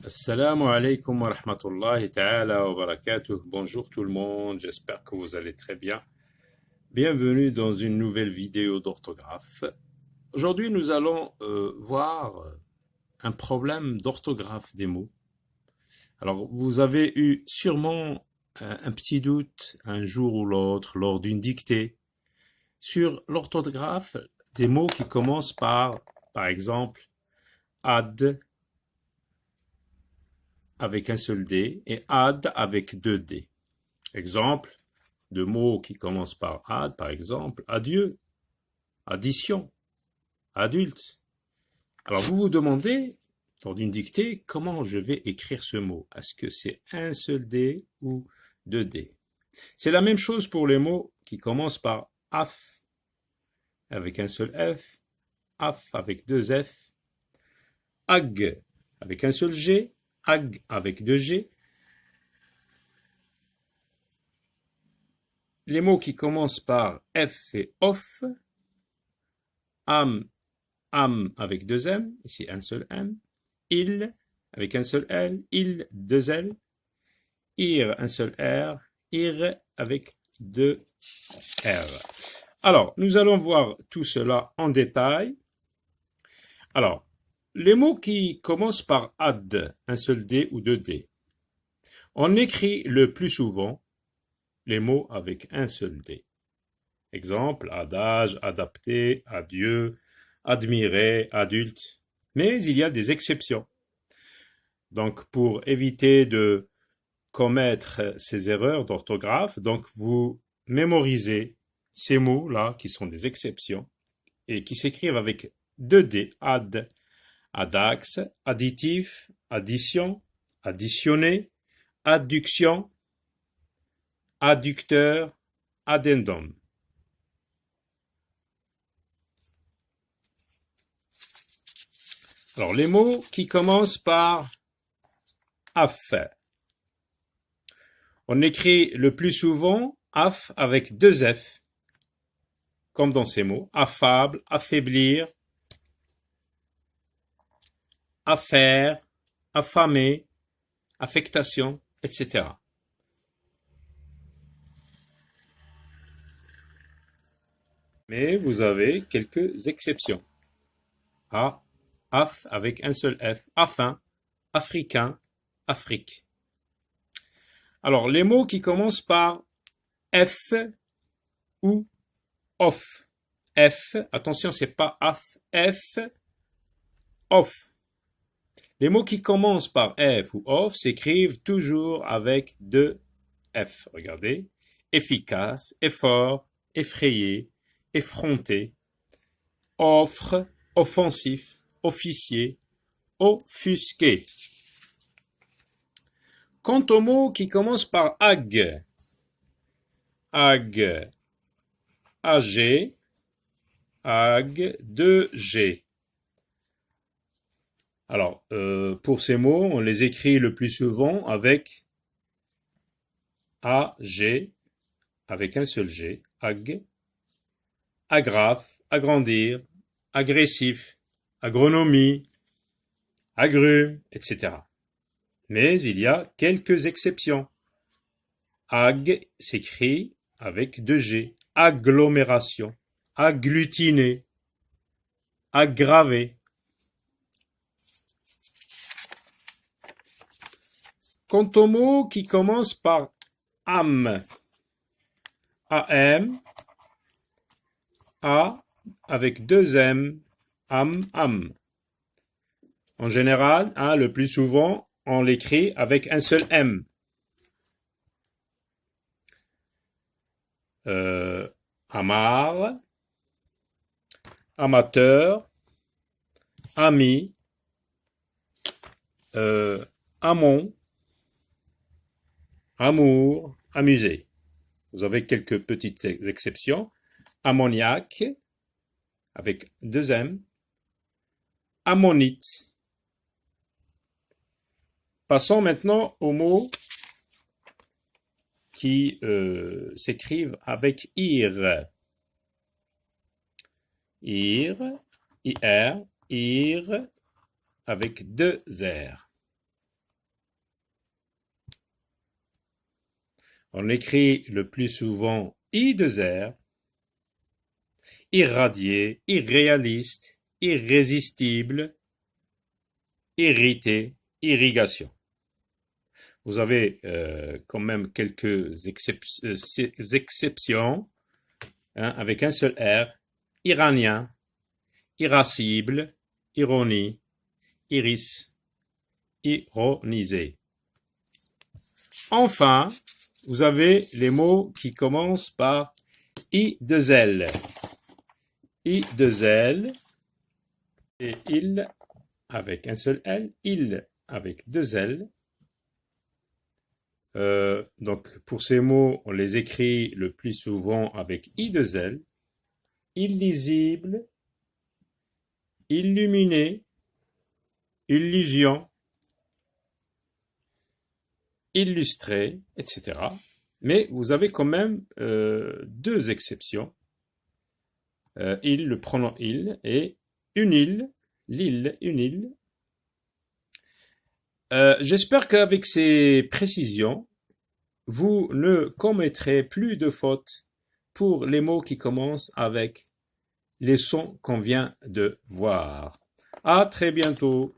Assalamu alaikum wa rahmatullahi ta'ala wa barakatuh. Bonjour tout le monde, j'espère que vous allez très bien. Bienvenue dans une nouvelle vidéo d'orthographe. Aujourd'hui, nous allons voir un problème d'orthographe des mots. Alors, vous avez eu sûrement un petit doute un jour ou l'autre lors d'une dictée sur l'orthographe des mots qui commencent par exemple, ad avec un seul D et ad avec deux D. Exemple de mots qui commencent par ad, par exemple, adieu, addition, adulte. Alors vous vous demandez, lors d'une dictée, comment je vais écrire ce mot? Est-ce que c'est un seul D ou deux D? C'est la même chose pour les mots qui commencent par af, avec un seul F, af avec deux F, ag avec un seul G, ag avec deux G. Les mots qui commencent par F et off, am avec deux M, ici un seul M, il avec un seul L, il deux L, ir un seul R, ir avec deux R. Alors, nous allons voir tout cela en détail. Alors, les mots qui commencent par ad, un seul D ou deux D, on écrit le plus souvent les mots avec un seul D. Exemple, adage, adapté, adieu, admirer, adulte. Mais il y a des exceptions. Donc, pour éviter de commettre ces erreurs d'orthographe, donc vous mémorisez ces mots-là qui sont des exceptions et qui s'écrivent avec deux D, ad, adax, additif, addition, additionner, adduction, adducteur, addendum. Alors, les mots qui commencent par af. On écrit le plus souvent af avec deux F, comme dans ces mots, affable, affaiblir, affaire, affamer, affectation, etc. Mais vous avez quelques exceptions. Af avec un seul F, afin, africain, Afrique. Alors, les mots qui commencent par F ou off. F, attention, c'est pas af, F, off. Les mots qui commencent par F ou off s'écrivent toujours avec deux F. Regardez. Efficace, effort, effrayé, effronté, offre, offensif, officier, offusqué. Quant aux mots qui commencent par ag, ag, ag, ag, 2G. Alors, pour ces mots, on les écrit le plus souvent avec AG, avec un seul G, ag, agrafe, agrandir, agressif, agronomie, agrumes, etc. Mais il y a quelques exceptions. Ag s'écrit avec deux G, agglomération, agglutiner, aggraver. Quant aux mots qui commencent par am, am, a avec deux M, am. En général, le plus souvent, on l'écrit avec un seul M. Amar, amateur, ami, amont, amour, amusé. Vous avez quelques petites exceptions. Ammoniaque, avec deux M. Ammonite. Passons maintenant aux mots qui s'écrivent avec ir. Ir, ir, avec deux R. On écrit le plus souvent I2R, irradié, irréaliste, irrésistible, irrité, irrigation. Vous avez quand même quelques exceptions, hein, avec un seul R, iranien, irascible, ironie, iris, ironiser. Enfin, vous avez les mots qui commencent par I2L. I2L et il avec un seul L, il avec deux L. Donc pour ces mots, on les écrit le plus souvent avec I2L. Illisible, illuminé, illusion, illustré, etc. Mais vous avez quand même deux exceptions. Le pronom il et une île, l'île, une île. J'espère qu'avec ces précisions, vous ne commettrez plus de fautes pour les mots qui commencent avec les sons qu'on vient de voir. À très bientôt.